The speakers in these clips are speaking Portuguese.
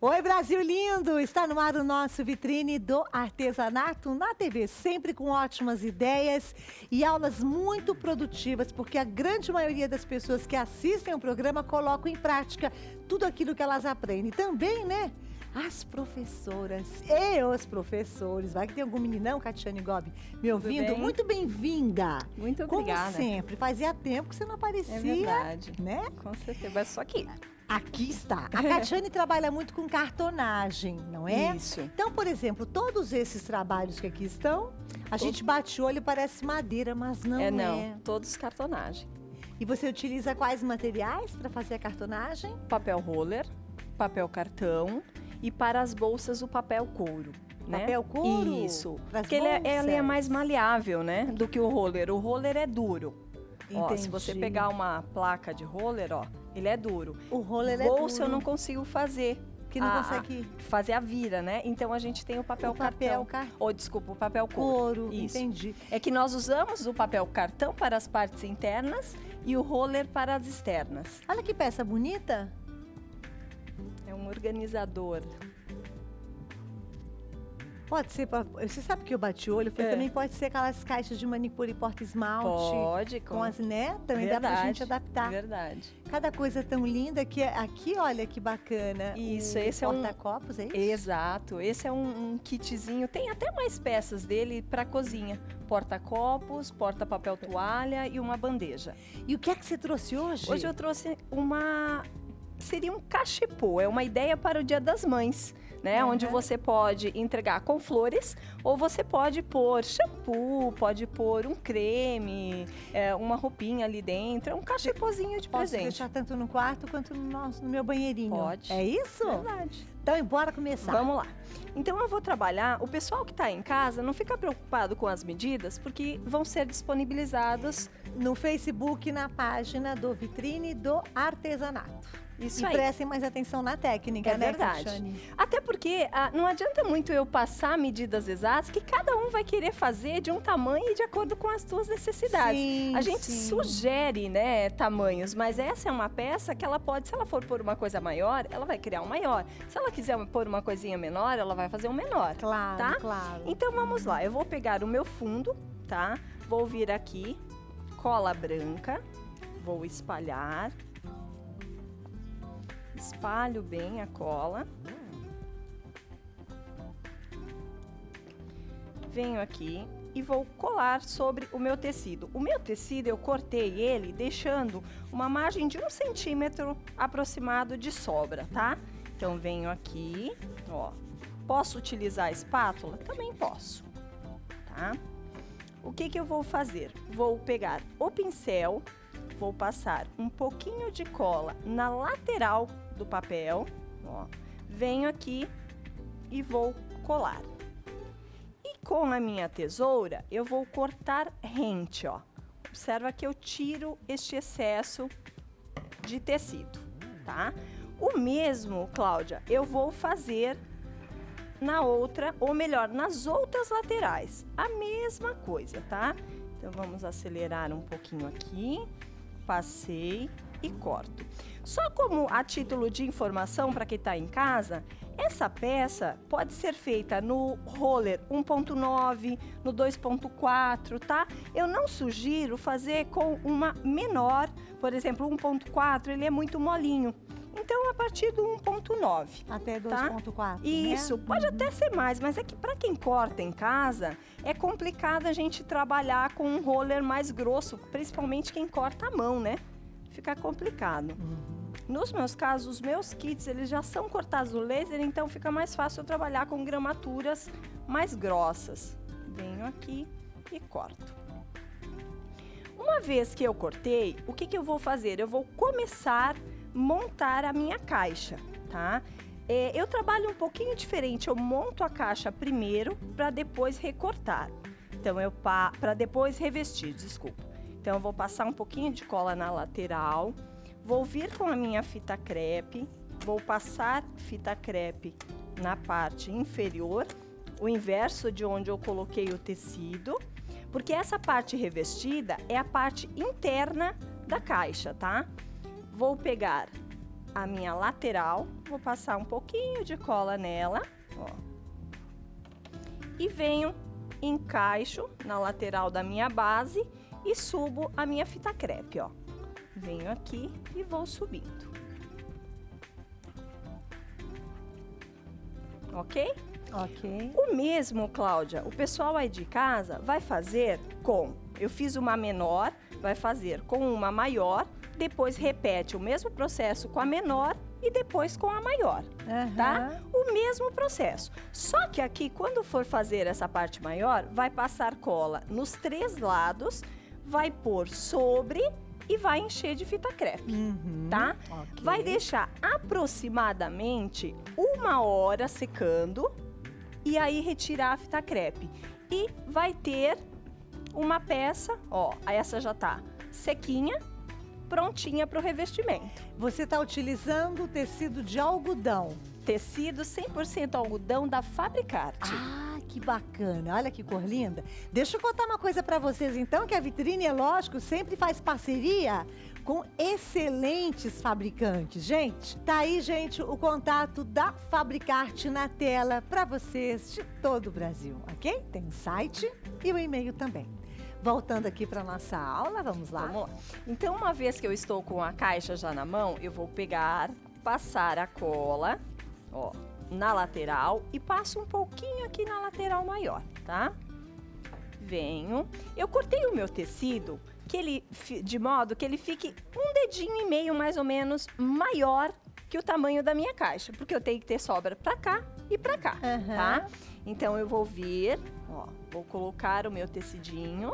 Oi, Brasil lindo! Está no ar o nosso Vitrine do Artesanato na TV, sempre com ótimas ideias e aulas muito produtivas, porque a grande maioria das pessoas que assistem ao programa colocam em prática tudo aquilo que elas aprendem. Também, né? As professoras e os professores. Vai que tem algum meninão, Catiane Gobi, me ouvindo? Bem? Muito bem-vinda! Muito obrigada. Como sempre, fazia tempo que você não aparecia. É verdade. Né? Com certeza, mas só aqui. Aqui está. A Catiane trabalha muito com cartonagem, não é? Isso. Então, por exemplo, todos esses trabalhos que aqui estão, a gente bate o olho e parece madeira, mas não é. Não, todos cartonagem. E você utiliza quais materiais para fazer a cartonagem? Papel roller, papel cartão e para as bolsas o papel couro. Né? Papel couro? Isso. Pras Porque ele é bolsas? mais maleável, né? Do que o roller. O roller é duro. Ó, se você Entendi. pegar uma placa de roller, ó, ele é duro. O roller é Bolsa eu duro. não consigo fazer. Que não consegue fazer a vira, né? Então a gente tem o papel cartão. Ou desculpa, o papel couro. Couro, Isso. entendi. É que nós usamos o papel cartão para as partes internas e o roller para as externas. Olha que peça bonita. É um organizador. Pode ser, você sabe que eu bati o olho, também pode ser aquelas caixas de manicure e porta-esmalte. Pode, Com as, né? Também dá pra gente adaptar. Verdade. Cada coisa tão linda que aqui, olha que bacana. Isso, o esse é um porta-copos, é isso? Exato, esse é um kitzinho, tem até mais peças dele para cozinha. Porta-copos, porta-papel toalha e uma bandeja. E o que é que você trouxe hoje? Hoje eu trouxe seria um cachepô, é uma ideia para o Dia das Mães, né? Onde você pode entregar com flores ou você pode pôr shampoo, pode pôr um creme, uma roupinha ali dentro, é um cachepôzinho de Posso presente. deixar tanto no quarto quanto no meu banheirinho? Pode. É isso? Verdade. Então, bora começar. Vamos lá. Então eu vou trabalhar, o pessoal que está em casa não fica preocupado com as medidas, porque vão ser disponibilizados no Facebook, na página do Vitrine do Artesanato. Isso e aí. prestem mais atenção na técnica, É né, verdade. Catiane? Até porque não adianta muito eu passar medidas exatas, que cada um vai querer fazer de um tamanho e de acordo com as suas necessidades. Sim, a gente sim. sugere, né, tamanhos, mas essa é uma peça que ela pode, se ela for pôr uma coisa maior, ela vai criar um maior. Se ela quiser pôr uma coisinha menor, ela vai fazer um menor. Claro, tá? claro. Então vamos lá, eu vou pegar o meu fundo, tá? Vou vir aqui, cola branca, vou espalhar. Espalho bem a cola. Venho aqui e vou colar sobre o meu tecido. O meu tecido eu cortei ele deixando uma margem de 1 centímetro aproximado de sobra, tá? Então venho aqui, ó. Posso utilizar a espátula? Também posso, tá? O que eu vou fazer? Vou pegar o pincel, vou passar um pouquinho de cola na lateral do papel, ó. Venho aqui e vou colar. E com a minha tesoura, eu vou cortar rente, ó. Observa que eu tiro este excesso de tecido, tá? O mesmo, Cláudia, eu vou fazer na outra, ou melhor, nas outras laterais. A mesma coisa, tá? Então, vamos acelerar um pouquinho aqui. Passei e corto. Só como a título de informação para quem está em casa, essa peça pode ser feita no roller 1.9, no 2.4, tá? Eu não sugiro fazer com uma menor, por exemplo, 1.4, ele é muito molinho. Então, a partir do 1.9. Até tá? 2.4, Isso, né? pode até ser mais, mas é que para quem corta em casa, é complicado a gente trabalhar com um roller mais grosso, principalmente quem corta a mão, né? Fica complicado. Nos meus casos, os meus kits, eles já são cortados no laser, então fica mais fácil eu trabalhar com gramaturas mais grossas. Venho aqui e corto. Uma vez que eu cortei, o que eu vou fazer? Eu vou começar a montar a minha caixa, tá? Eu trabalho um pouquinho diferente, eu monto a caixa primeiro para depois recortar. Então, para depois revestir, desculpa. Então, eu vou passar um pouquinho de cola na lateral, vou vir com a minha fita crepe, vou passar fita crepe na parte inferior, o inverso de onde eu coloquei o tecido, porque essa parte revestida é a parte interna da caixa, tá? Vou pegar a minha lateral, vou passar um pouquinho de cola nela, ó. E venho, encaixo na lateral da minha base e subo a minha fita crepe, ó. Venho aqui e vou subindo. Ok? Ok. O mesmo, Cláudia, o pessoal aí de casa vai fazer com, eu fiz uma menor, vai fazer com uma maior, depois repete o mesmo processo com a menor e depois com a maior, tá? O mesmo processo. Só que aqui, quando for fazer essa parte maior, vai passar cola nos 3 lados, vai pôr sobre e vai encher de fita crepe, tá? Ok. Vai deixar aproximadamente 1 hora secando e aí retirar a fita crepe. E vai ter uma peça, ó, essa já tá sequinha, prontinha para o revestimento. Você está utilizando o tecido de algodão. Tecido 100% algodão da Fabricarte. Ah, que bacana. Olha que cor linda. Deixa eu contar uma coisa para vocês, então, que a Vitrine Elógico sempre faz parceria com excelentes fabricantes. Gente, tá aí, gente, o contato da Fabricarte na tela para vocês de todo o Brasil, ok? Tem o site e o e-mail também. Voltando aqui para nossa aula, vamos lá? Vamos lá. Então, uma vez que eu estou com a caixa já na mão, eu vou pegar, passar a cola, ó, na lateral e passo um pouquinho aqui na lateral maior, tá? Venho. Eu cortei o meu tecido de modo que ele fique 1,5 dedo mais ou menos maior que o tamanho da minha caixa, porque eu tenho que ter sobra pra cá e pra cá, tá? Então eu vou vir, ó, vou colocar o meu tecidinho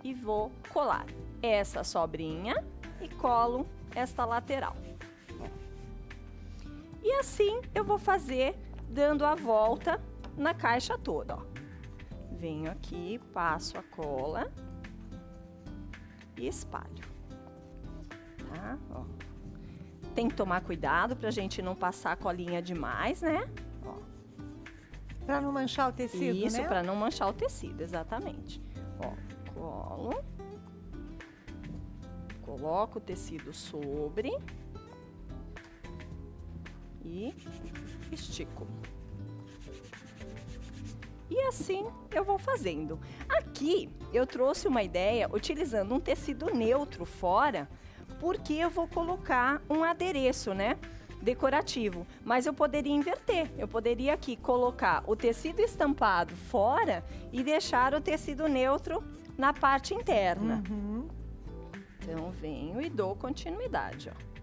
e vou colar essa sobrinha e colo esta lateral. E assim eu vou fazer dando a volta na caixa toda, ó. Venho aqui, passo a cola e espalho, tá? Ó. Tem que tomar cuidado pra gente não passar a colinha demais, né? Ó. Para não manchar o tecido, Isso, né? pra não manchar o tecido, exatamente. Ó, colo. Coloco o tecido sobre. E estico. E assim eu vou fazendo. Aqui eu trouxe uma ideia utilizando um tecido neutro fora, porque eu vou colocar um adereço, né, decorativo. Mas eu poderia inverter. Eu poderia aqui colocar o tecido estampado fora e deixar o tecido neutro na parte interna. Então venho e dou continuidade, ó.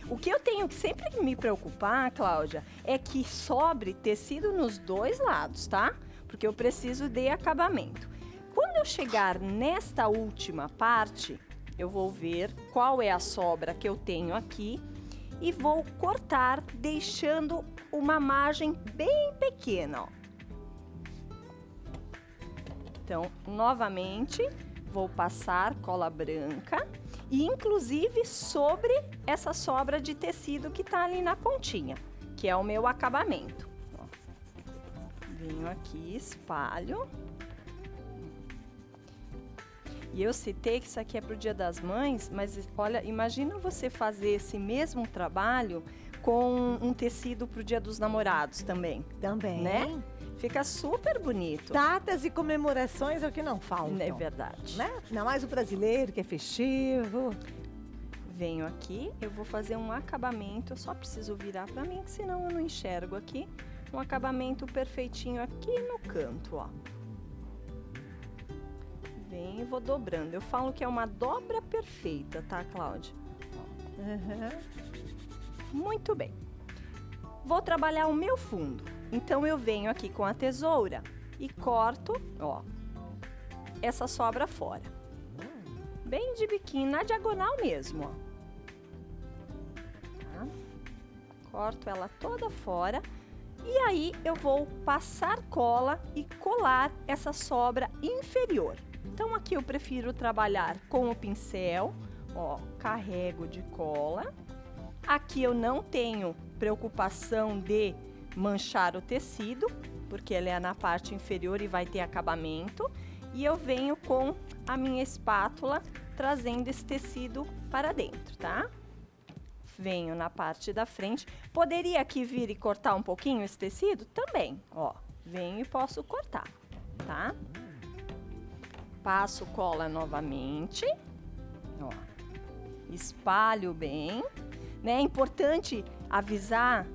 O que eu tenho que sempre me preocupar, Cláudia, é que sobre tecido nos 2 lados, tá? Porque eu preciso de acabamento. Quando eu chegar nesta última parte, eu vou ver qual é a sobra que eu tenho aqui e vou cortar deixando uma margem bem pequena, ó. Então, novamente, vou passar cola branca e inclusive sobre essa sobra de tecido que tá ali na pontinha, que é o meu acabamento. Ó. Venho aqui, espalho. E eu citei que isso aqui é pro Dia das Mães, mas olha, imagina você fazer esse mesmo trabalho com um tecido pro Dia dos Namorados também. Também. Né? Fica super bonito. Datas e comemorações é o que não falta. É verdade. Né? Ainda mais o brasileiro, que é festivo. Venho aqui, eu vou fazer um acabamento, eu só preciso virar pra mim, que senão eu não enxergo aqui. Um acabamento perfeitinho aqui no canto, ó. Venho e vou dobrando. Eu falo que é uma dobra perfeita, tá, Cláudia? Muito bem. Vou trabalhar o meu fundo. Então, eu venho aqui com a tesoura e corto, ó, essa sobra fora. Bem de biquinho, na diagonal mesmo, ó. Tá? Corto ela toda fora. E aí, eu vou passar cola e colar essa sobra inferior. Então, aqui eu prefiro trabalhar com o pincel, ó, carrego de cola. Aqui eu não tenho preocupação de manchar o tecido, porque ele é na parte inferior e vai ter acabamento. E eu venho com a minha espátula trazendo esse tecido para dentro, tá? venho na parte da frente. Poderia aqui vir e cortar um pouquinho esse tecido? Também, ó. Venho e posso cortar, tá? Passo cola novamente, ó. Espalho bem, né? É importante avisar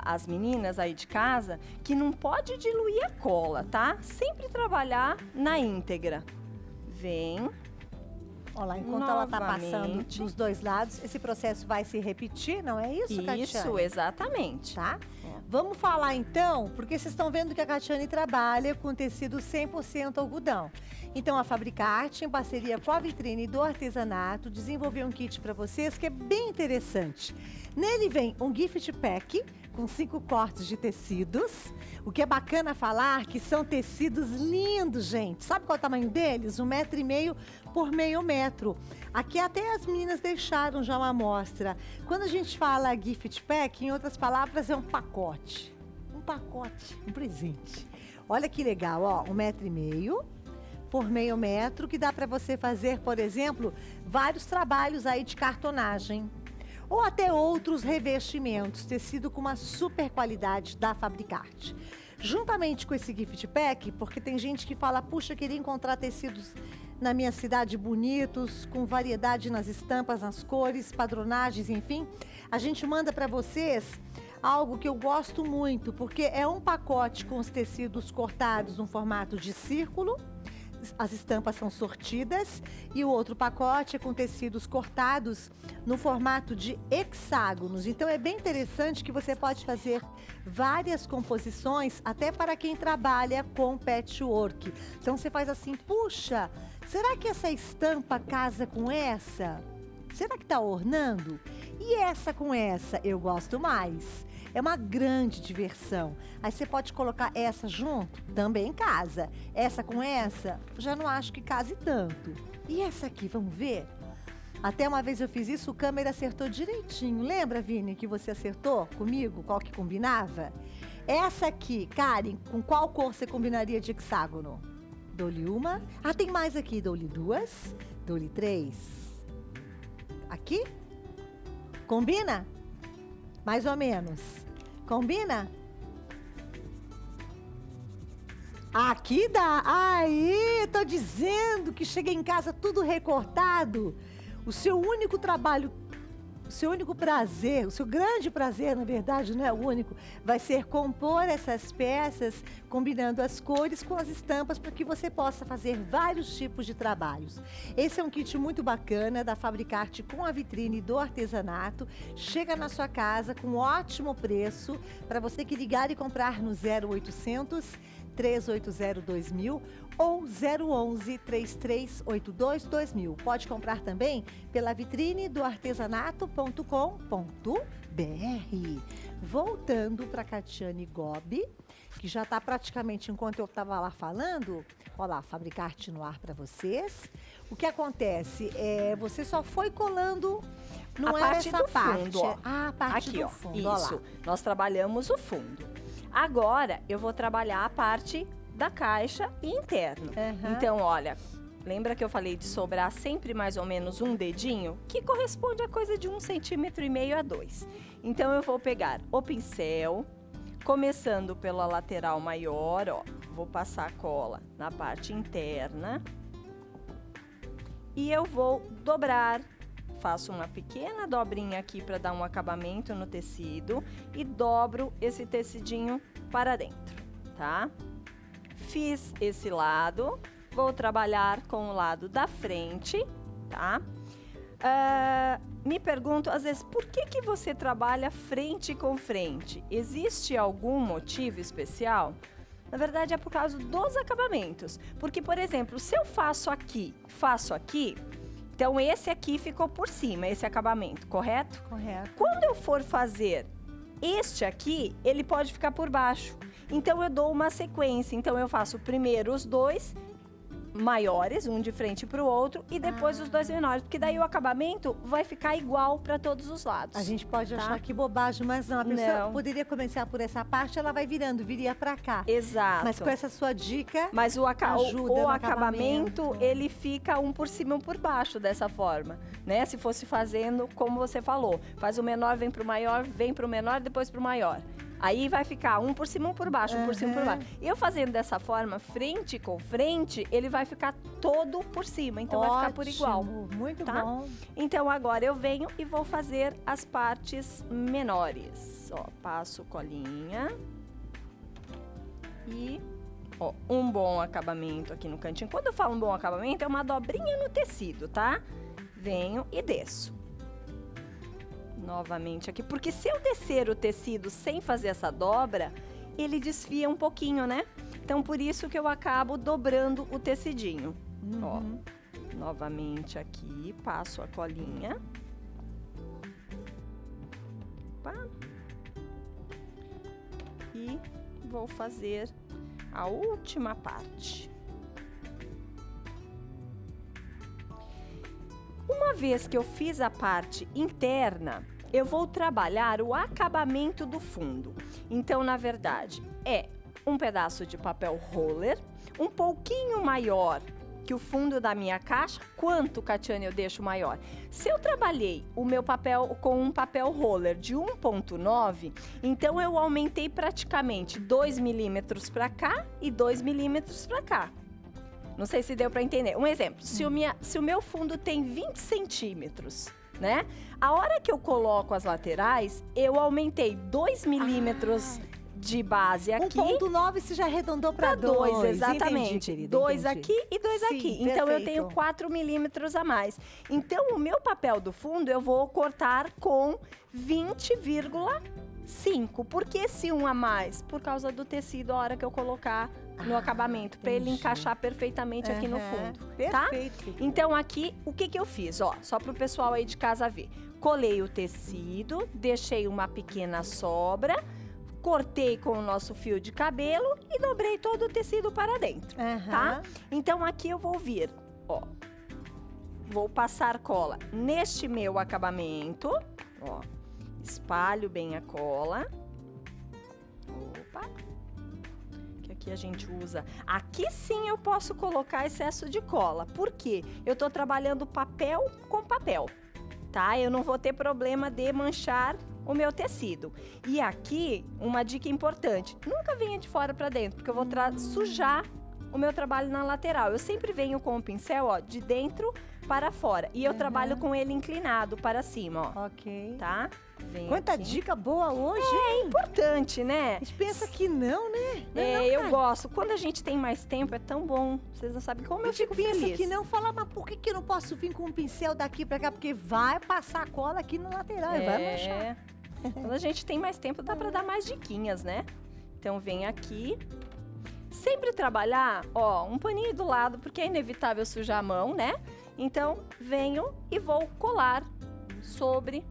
as meninas aí de casa que não pode diluir a cola, tá? Sempre trabalhar na íntegra. Vem. Olha lá, enquanto ela tá passando dos dois lados, esse processo vai se repetir, não é isso, Catiane? Isso, exatamente. Tá? Vamos falar então, porque vocês estão vendo que a Catiane trabalha com tecido 100% algodão. Então a Fabricarte, em parceria com a Vitrine do Artesanato, desenvolveu um kit para vocês que é bem interessante. Nele vem um gift pack com 5 cortes de tecidos. O que é bacana falar que são tecidos lindos, gente. Sabe qual é o tamanho deles? 1,5 m por meio metro. Aqui até as meninas deixaram já uma amostra. Quando a gente fala gift pack, em outras palavras, é um pacote. Um presente. Olha que legal, ó, 1,5 m por meio metro, que dá para você fazer, por exemplo, vários trabalhos aí de cartonagem. Ou até outros revestimentos, tecido com uma super qualidade da Fabricarte. Juntamente com esse gift pack, porque tem gente que fala, puxa, queria encontrar tecidos na minha cidade bonitos, com variedade nas estampas, nas cores, padronagens, enfim. A gente manda para vocês algo que eu gosto muito, porque é um pacote com os tecidos cortados no formato de círculo. As estampas são sortidas e o outro pacote é com tecidos cortados no formato de hexágonos. Então é bem interessante que você pode fazer várias composições, até para quem trabalha com patchwork. Então você faz assim, puxa, será que essa estampa casa com essa? Será que tá ornando? E essa com essa eu gosto mais. É uma grande diversão. Aí você pode colocar essa junto, também em casa. Essa com essa, já não acho que case tanto. E essa aqui, vamos ver? Até uma vez eu fiz isso, o câmera acertou direitinho. Lembra, Vini, que você acertou comigo? Qual que combinava? Essa aqui, Karen, com qual cor você combinaria de hexágono? Dou-lhe uma. Ah, tem mais aqui. Dou-lhe 2. Dou-lhe 3. Aqui? Combina? Mais ou menos. Combina? Aqui dá. Aí, tô dizendo que chega em casa tudo recortado. O seu único trabalho, o seu único prazer, o seu grande prazer, na verdade, não é o único, vai ser compor essas peças, combinando as cores com as estampas, para que você possa fazer vários tipos de trabalhos. Esse é um kit muito bacana da Fabricarte com a Vitrine do Artesanato. Chega na sua casa com um ótimo preço para você que ligar e comprar no 0800 380 2000 ou 011 3382 2000. Pode comprar também pela vitrine do artesanato.com.br. Voltando para Catiane Gobi, que já está praticamente, enquanto eu estava lá falando, olha lá, Fabricarte no ar para vocês. O que acontece é, você só foi colando, não é essa parte. Fundo, ó. A parte aqui, do ó, fundo, isso. ó lá. Nós trabalhamos o fundo. Agora, eu vou trabalhar a parte da caixa e interno. Uhum. Então, olha, lembra que eu falei de sobrar sempre mais ou menos um dedinho? Que corresponde a coisa de 1,5 cm a 2. Então, eu vou pegar o pincel, começando pela lateral maior, ó. Vou passar a cola na parte interna. E eu vou dobrar. Faço uma pequena dobrinha aqui para dar um acabamento no tecido e dobro esse tecidinho para dentro, tá? Fiz esse lado, vou trabalhar com o lado da frente, tá? Me pergunto, às vezes, por que você trabalha frente com frente? Existe algum motivo especial? Na verdade, é por causa dos acabamentos. Porque, por exemplo, se eu faço aqui, então esse aqui ficou por cima, esse acabamento, correto? Correto. Quando eu for fazer este aqui, ele pode ficar por baixo. Então eu dou uma sequência. Então eu faço primeiro os dois maiores, um de frente para o outro, e depois os dois menores, porque daí o acabamento vai ficar igual para todos os lados. A gente pode tá? achar que bobagem, mas não. A pessoa Não. poderia começar por essa parte, ela vai virando, viria pra cá. Exato. Mas com essa sua dica, Mas o ajuda no acabamento, acabamento. ele fica um por cima e um por baixo dessa forma, né? Se fosse fazendo como você falou, faz o menor, vem pro maior, vem pro menor, depois pro maior. Aí vai ficar um por cima, um por baixo, um por cima, um por baixo. Eu fazendo dessa forma, frente com frente, ele vai ficar todo por cima, então vai ficar por igual. Muito tá? bom. Então agora eu venho e vou fazer as partes menores. Ó, passo colinha. E, ó, um bom acabamento aqui no cantinho. Quando eu falo um bom acabamento, é uma dobrinha no tecido, tá? Venho e desço. Novamente aqui, porque se eu descer o tecido sem fazer essa dobra, ele desfia um pouquinho, né? Então, por isso que eu acabo dobrando o tecidinho. Ó, novamente aqui, passo a colinha. Opa. E vou fazer a última parte. Uma vez que eu fiz a parte interna, eu vou trabalhar o acabamento do fundo. Então, na verdade, é um pedaço de papel roller, um pouquinho maior que o fundo da minha caixa. Quanto, Catiane, eu deixo maior? Se eu trabalhei o meu papel com um papel roller de 1,9, então eu aumentei praticamente 2 milímetros para cá e 2 milímetros para cá. Não sei se deu para entender. Um exemplo, se o meu fundo tem 20 centímetros, né? A hora que eu coloco as laterais, eu aumentei 2 milímetros de base aqui. 1,9 você já arredondou para 2. Exatamente. Entendi, 2 entendi. aqui e 2 Sim, aqui. Então, eu perfeito. tenho 4 milímetros a mais. Então, o meu papel do fundo, eu vou cortar com 20,5. Por que esse 1 a mais? Por causa do tecido, a hora que eu colocar no acabamento, para ele entendi. encaixar perfeitamente aqui no fundo, tá? Perfeito. Então, aqui, o que eu fiz? Ó, só para o pessoal aí de casa ver. Colei o tecido, deixei uma pequena sobra, cortei com o nosso fio de cabelo e dobrei todo o tecido para dentro, tá? Então, aqui eu vou vir, ó, vou passar cola neste meu acabamento, ó, espalho bem a cola. Opa! Que aqui a gente usa. Aqui sim eu posso colocar excesso de cola. Por quê? Eu tô trabalhando papel com papel, tá? Eu não vou ter problema de manchar o meu tecido. E aqui, uma dica importante, nunca venha de fora para dentro, porque eu vou sujar o meu trabalho na lateral. Eu sempre venho com o pincel, ó, de dentro para fora. E eu trabalho com ele inclinado para cima, ó. Ok. Tá? Venho Quanta aqui. dica boa hoje, É hein? importante, né? A gente pensa que não, né? Não, É, não, eu cara. gosto. Quando a gente tem mais tempo, é tão bom. Vocês não sabem como A eu gente fico pensa feliz. que não, fala, mas por que eu não posso vir com um pincel daqui pra cá? Porque vai passar cola aqui no lateral e vai manchar. Quando a gente tem mais tempo, dá pra dar mais diquinhas, né? Então, vem aqui. Sempre trabalhar, ó, um paninho do lado, porque é inevitável sujar a mão, né? Então, venho e vou colar sobre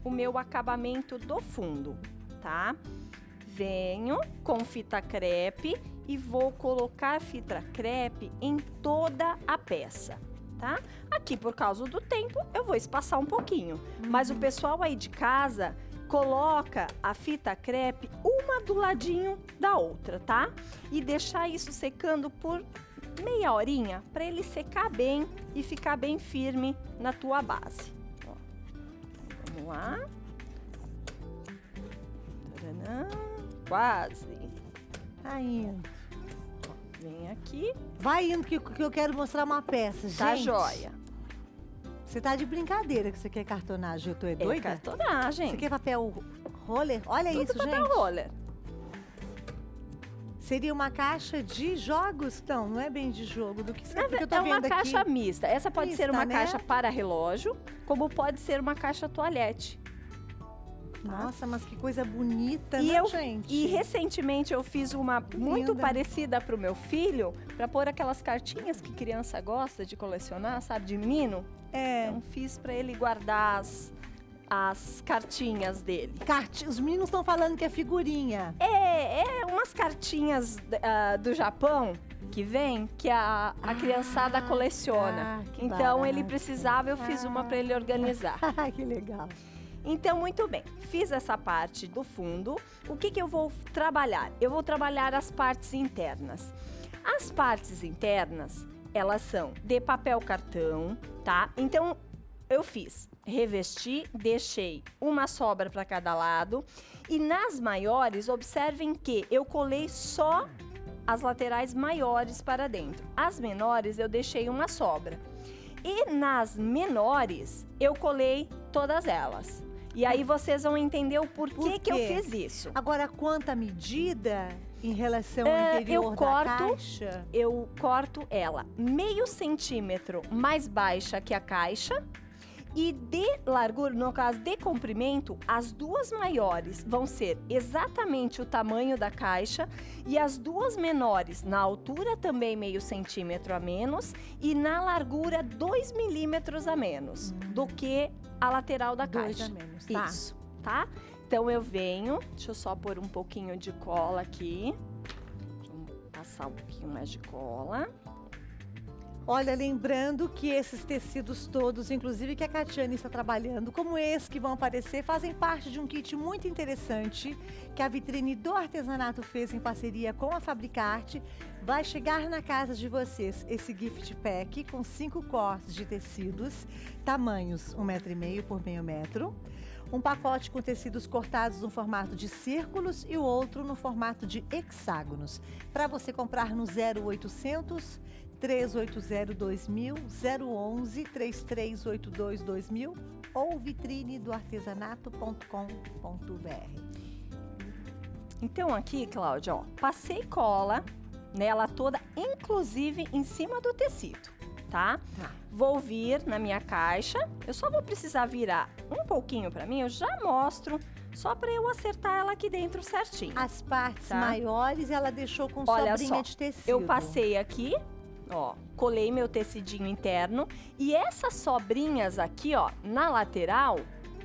o meu acabamento do fundo, tá? Venho com fita crepe e vou colocar fita crepe em toda a peça, tá? Aqui, por causa do tempo, eu vou espaçar um pouquinho. Mas o pessoal aí de casa coloca a fita crepe uma do ladinho da outra, tá? E deixar isso secando por meia horinha para ele secar bem e ficar bem firme na tua base. Ó, vamos lá. Taranã, quase. Tá indo. Vem aqui. Vai indo que eu quero mostrar uma peça, gente. Tá joia. Você tá de brincadeira que você quer cartonagem. Eu tô É doida? cartonagem. Você quer papel roller? Olha Tudo isso, papel gente. roller. Seria uma caixa de jogos? Não é bem de jogo. Do que você Na porque eu tô é uma vendo caixa aqui. mista. Essa pode ser Mista, uma né? caixa para relógio, como pode ser uma caixa toalete. Nossa, mas que coisa bonita, E né, eu- gente? E recentemente eu fiz uma muito Linda. parecida para o meu filho, para pôr aquelas cartinhas que criança gosta de colecionar, sabe, de menino. É. Então fiz para ele guardar as cartinhas dele. Os meninos estão falando que é figurinha. É umas cartinhas do Japão que vem, que a criançada coleciona. que Então ele barato. precisava, eu fiz uma para ele organizar. Que legal. Então, muito bem, fiz essa parte do fundo. O que eu vou trabalhar? Eu vou trabalhar as partes internas. As partes internas, elas são de papel cartão, tá? Então, eu fiz, revesti, deixei uma sobra para cada lado. E nas maiores, observem que eu colei só as laterais maiores para dentro. As menores, eu deixei uma sobra. E nas menores, eu colei todas elas. E aí vocês vão entender o porquê que eu fiz isso. Agora, quanto à medida em relação ao interior da caixa? Eu corto ela meio centímetro mais baixa que a caixa. E de largura, no caso de comprimento, as duas maiores vão ser exatamente o tamanho da caixa e as duas menores na altura também meio centímetro a menos e na largura 2 milímetros a menos do que a lateral da 2 caixa. a menos, tá? Isso, tá? Então eu venho, deixa eu só pôr um pouquinho de cola aqui. Vamos passar um pouquinho mais de cola. Olha, lembrando que esses tecidos todos, inclusive que a Catiane está trabalhando, como esse que vão aparecer, fazem parte de um kit muito interessante que a vitrine do artesanato fez em parceria com a Fabricarte. Vai chegar na casa de vocês esse gift pack com 5 cortes de tecidos, tamanhos 1,5 m por meio metro. Um pacote com tecidos cortados no formato de círculos e o outro no formato de hexágonos. Para você comprar no 0800 380 2000, 011 3382 2000 ou vitrinedoartesanato.com.br. Então aqui, Cláudia, ó, passei cola nela toda, inclusive em cima do tecido, tá? Vou vir na minha caixa, eu só vou precisar virar um pouquinho pra mim, eu já mostro, só pra eu acertar ela aqui dentro certinho. As partes Tá? maiores ela deixou com Olha sobrinha só, de tecido. eu passei aqui, ó, colei meu tecidinho interno e essas sobrinhas aqui, ó, na lateral,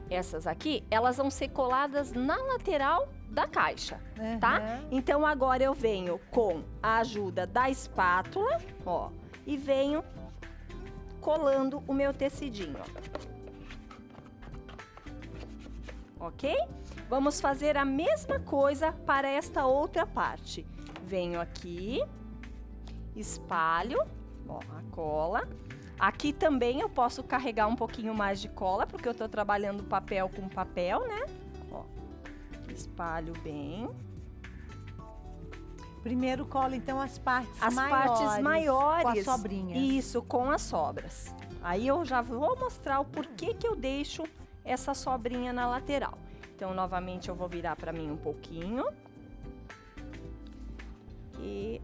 essas aqui, elas vão ser coladas na lateral da caixa, tá? Uhum. Então agora eu venho com a ajuda da espátula, ó, e venho colando o meu tecidinho, ó. Ok? Vamos fazer a mesma coisa para esta outra parte. Venho aqui, espalho, ó, a cola. Aqui também eu posso carregar um pouquinho mais de cola, porque eu tô trabalhando papel com papel, né? Ó, espalho bem. Primeiro cola, então, as partes As maiores. partes maiores. Com as sobrinhas. Isso, com as sobras. Aí eu já vou mostrar o porquê que eu deixo essa sobrinha na lateral. Então, novamente, eu vou virar para mim um pouquinho. E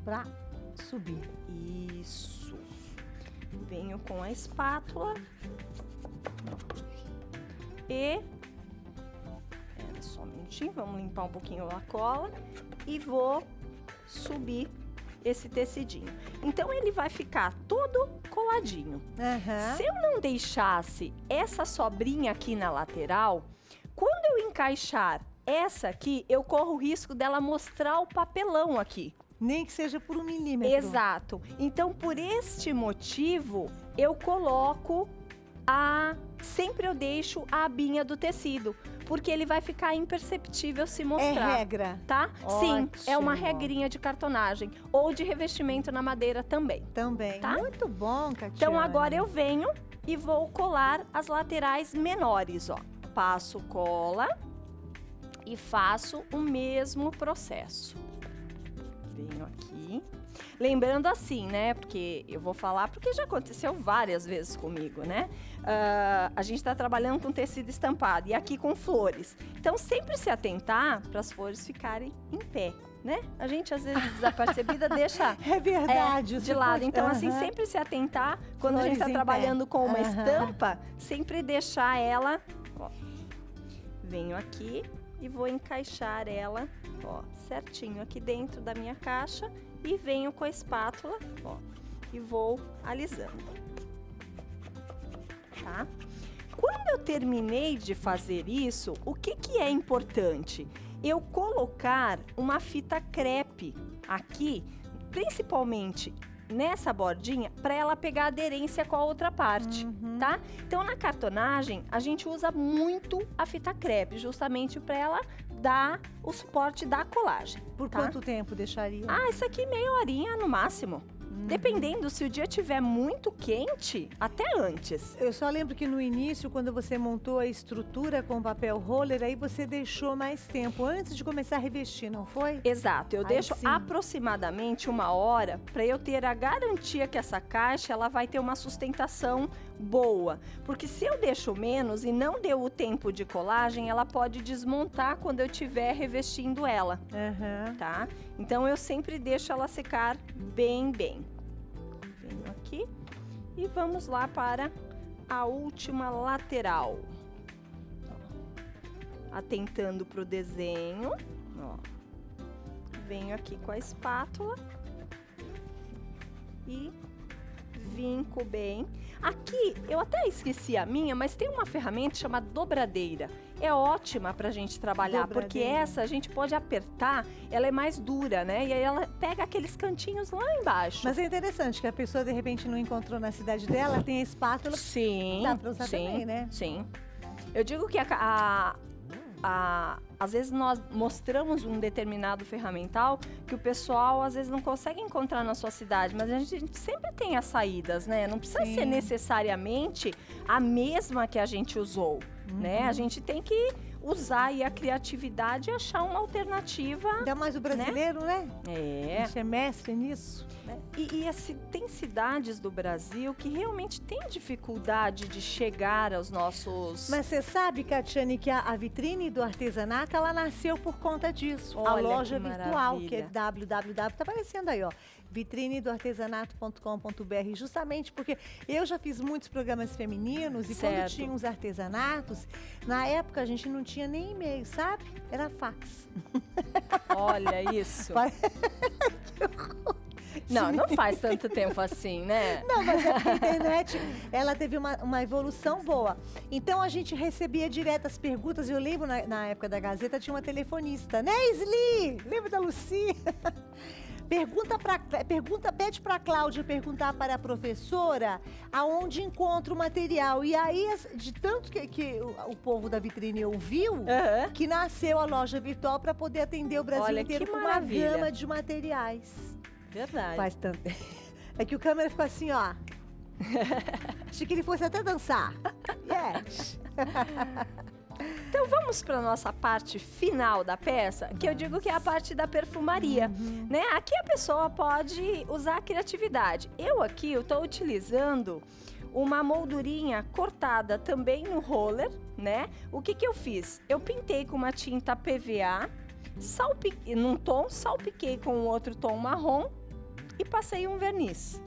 Pra subir. isso. Venho com a espátula. E... Espera só um minutinho, vamos limpar um pouquinho a cola. E vou subir esse tecidinho. Então, ele vai ficar todo coladinho. Aham. Se eu não deixasse essa sobrinha aqui na lateral, quando eu encaixar essa aqui, eu corro o risco dela mostrar o papelão aqui. Nem que seja por 1 milímetro. Exato. Então, por este motivo, eu coloco sempre eu deixo a abinha do tecido, porque ele vai ficar imperceptível se É mostrar. regra. Tá? Sim, é uma Ótimo. regrinha de cartonagem ou de revestimento na madeira também. Também. Tá? Muito bom, Catiane. Então agora eu venho e vou colar as laterais menores, ó. Passo cola e faço o mesmo processo. Venho aqui. Lembrando assim, né? Porque eu vou falar, porque já aconteceu várias vezes comigo, né? A gente tá trabalhando com tecido estampado e aqui com flores. Então, sempre se atentar para as flores ficarem em pé, né? A gente, às vezes, desapercebida, deixa É verdade. de lado. Então, assim, Aham. sempre se atentar quando a gente Flores tá em trabalhando pé. com uma Aham. estampa, sempre deixar ela, ó. Venho aqui e vou encaixar ela, ó, certinho aqui dentro da minha caixa e venho com a espátula, ó, e vou alisando. Tá? Quando quando eu terminei de fazer isso, o que é importante? Eu colocar uma fita crepe aqui, principalmente nessa bordinha, para ela pegar aderência com a outra parte, tá? Então, na cartonagem, a gente usa muito a fita crepe, justamente para ela dar o suporte da colagem. Por tá? quanto tempo deixaria? Isso aqui meia horinha no máximo. Dependendo, se o dia estiver muito quente, até antes. Eu só lembro que no início, quando você montou a estrutura com papel roller, aí você deixou mais tempo antes de começar a revestir, não foi? Exato, eu Aí deixo sim. aproximadamente 1 hora para eu ter a garantia que essa caixa ela vai ter uma sustentação boa. Porque se eu deixo menos e não deu o tempo de colagem, ela pode desmontar quando eu estiver revestindo ela, tá? Então eu sempre deixo ela secar bem. Venho aqui e vamos lá para a última lateral. Atentando para o desenho, ó. Venho aqui com a espátula e vinco bem. Aqui, eu até esqueci a minha, mas tem uma ferramenta chamada dobradeira. É ótima pra gente trabalhar, porque essa a gente pode apertar, ela é mais dura, né? E aí ela pega aqueles cantinhos lá embaixo. Mas é interessante que a pessoa, de repente, não encontrou na cidade dela, tem a espátula. Sim, dá pra usar também, né? Sim. Eu digo que às vezes nós mostramos um determinado ferramental que o pessoal às vezes não consegue encontrar na sua cidade, mas a gente sempre tem as saídas, né? Não precisa ser necessariamente a mesma que a gente usou, né? A gente tem que usar aí a criatividade e achar uma alternativa. Ainda mais o brasileiro, né? É. A gente é mestre nisso. Tem cidades do Brasil que realmente têm dificuldade de chegar aos nossos... Mas você sabe, Catiane, que a vitrine do artesanato, ela nasceu por conta disso. Olha, a loja que virtual, maravilha. que é www, tá aparecendo aí, ó. vitrinedoartesanato.com.br, justamente porque eu já fiz muitos programas femininos e quando tinha os artesanatos, na época a gente não tinha nem e-mail, sabe? Era fax. Olha isso. Não faz tanto tempo assim, né? Não, mas a internet, ela teve uma evolução boa. Então, a gente recebia direto as perguntas. Eu lembro, na época da Gazeta, tinha uma telefonista, né, Isli? Lembra da Lucy? Pede para a Cláudia perguntar para a professora aonde encontra o material. E aí, de tanto que o povo da vitrine ouviu, que nasceu a loja virtual para poder atender o Brasil inteiro com uma gama de materiais. Verdade. Faz tanto. É que o câmera ficou assim, ó. Achei que ele fosse até dançar. Yes. Então vamos para nossa parte final da peça, que eu digo que é a parte da perfumaria, né? Aqui a pessoa pode usar a criatividade. Eu estou utilizando uma moldurinha cortada também no roller, né? O que eu fiz? Eu pintei com uma tinta PVA, num tom, salpiquei com outro tom marrom e passei um verniz.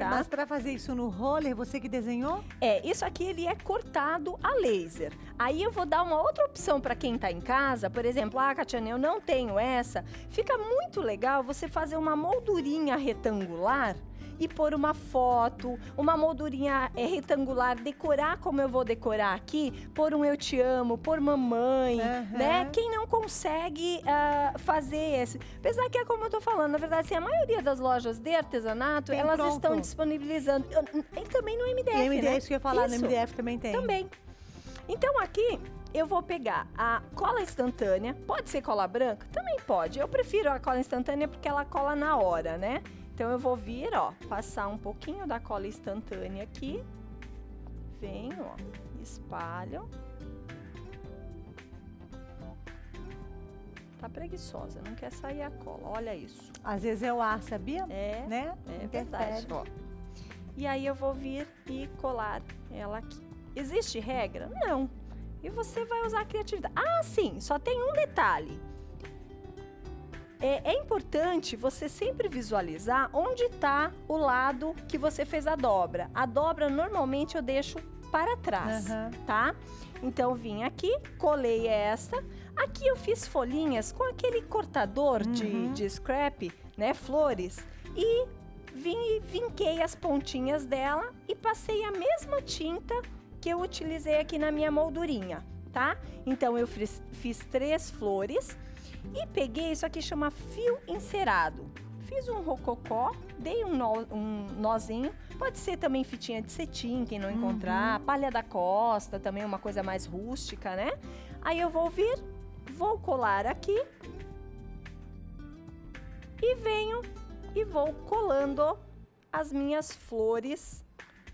Mas para fazer isso no roller, você que desenhou? Isso aqui ele é cortado a laser. Aí eu vou dar uma outra opção para quem tá em casa, por exemplo, Catiane, eu não tenho essa. Fica muito legal você fazer uma moldurinha retangular e pôr uma foto, uma moldurinha retangular, decorar como eu vou decorar aqui, pôr um eu te amo, pôr mamãe, né? Quem não consegue fazer esse... Apesar que é como eu tô falando, na verdade, assim, a maioria das lojas de artesanato, elas estão disponibilizando. E também no MDF, e MDF, né? isso que eu ia falar, no MDF também tem. Também. Então aqui eu vou pegar a cola instantânea, pode ser cola branca? Também pode. Eu prefiro a cola instantânea porque ela cola na hora, né? Então eu vou vir, ó, passar um pouquinho da cola instantânea aqui. Venho, ó, espalho. Tá preguiçosa, não quer sair a cola, olha isso. Às vezes é o ar, sabia? Né? É verdade, ó. E aí eu vou vir e colar ela aqui. Existe regra? Não. E você vai usar a criatividade. Sim, só tem um detalhe. É importante você sempre visualizar onde está o lado que você fez a dobra. A dobra, normalmente, eu deixo para trás, tá? Então, vim aqui, colei esta. Aqui eu fiz folhinhas com aquele cortador de scrap, né? Flores. E vinquei as pontinhas dela e passei a mesma tinta que eu utilizei aqui na minha moldurinha, tá? Então, eu fiz 3 flores e peguei, isso aqui chama fio encerado. Fiz um rococó, dei um nozinho, pode ser também fitinha de cetim, quem não encontrar, palha da costa, também uma coisa mais rústica, né? Aí eu vou vir, vou colar aqui e venho e vou colando as minhas flores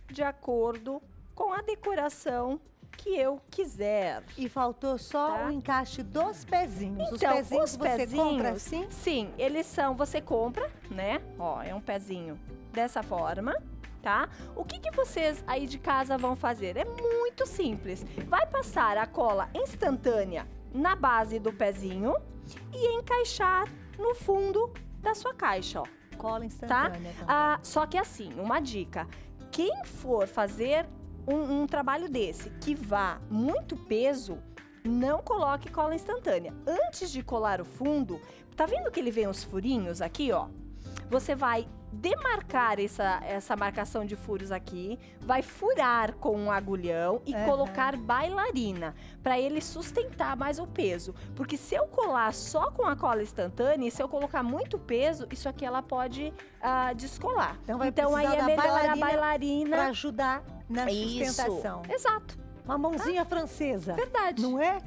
de acordo com a decoração que eu quiser. E faltou só Tá. o encaixe dos pezinhos. Então, os pezinhos os você pezinhos, compra assim? Sim, eles são, você compra, né? Ó, é um pezinho dessa forma, tá? O que que vocês aí de casa vão fazer? É muito simples. Vai passar a cola instantânea na base do pezinho e encaixar no fundo da sua caixa, ó. Cola instantânea. Ah, só que assim, uma dica. Quem for fazer um trabalho desse que vá muito peso, não coloque cola instantânea. Antes de colar o fundo, tá vendo que ele vem os furinhos aqui, ó? Você vai demarcar essa marcação de furos aqui, vai furar com um agulhão e colocar bailarina, para ele sustentar mais o peso. Porque se eu colar só com a cola instantânea, e se eu colocar muito peso, isso aqui ela pode descolar. Então vai Então aí precisar é da melhor a bailarina bailarina. para ajudar na sustentação. Isso, exato, Uma mãozinha francesa. verdade. Não é?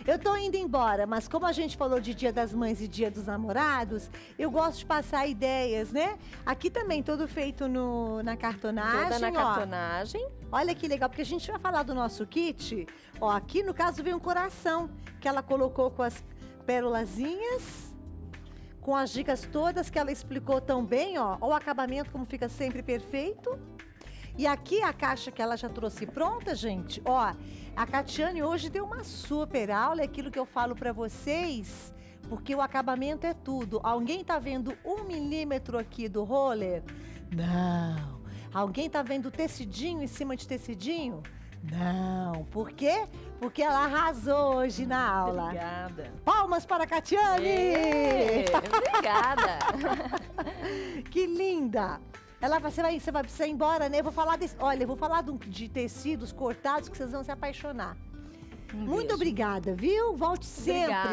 Eu tô indo embora, mas como a gente falou de Dia das Mães e Dia dos Namorados, eu gosto de passar ideias, né? Aqui também, todo feito na cartonagem, Toda na ó. cartonagem. Olha que legal, porque a gente vai falar do nosso kit. Ó, aqui no caso vem um coração, que ela colocou com as pérolazinhas, com as dicas todas que ela explicou tão bem, ó. Ó o acabamento como fica sempre perfeito. E aqui a caixa que ela já trouxe pronta, gente, ó. A Catiane hoje deu uma super aula, é aquilo que eu falo pra vocês, porque o acabamento é tudo. Alguém tá vendo 1 milímetro aqui do roller? Não. Alguém tá vendo tecidinho em cima de tecidinho? Não. Por quê? Porque ela arrasou hoje na aula. Obrigada. Palmas para a Catiane! Obrigada. Que linda! Você vai precisar ir embora, né? Eu vou falar olha, eu vou falar de tecidos cortados que vocês vão se apaixonar. Um Muito beijo. obrigada, viu? Volte sempre. Obrigada.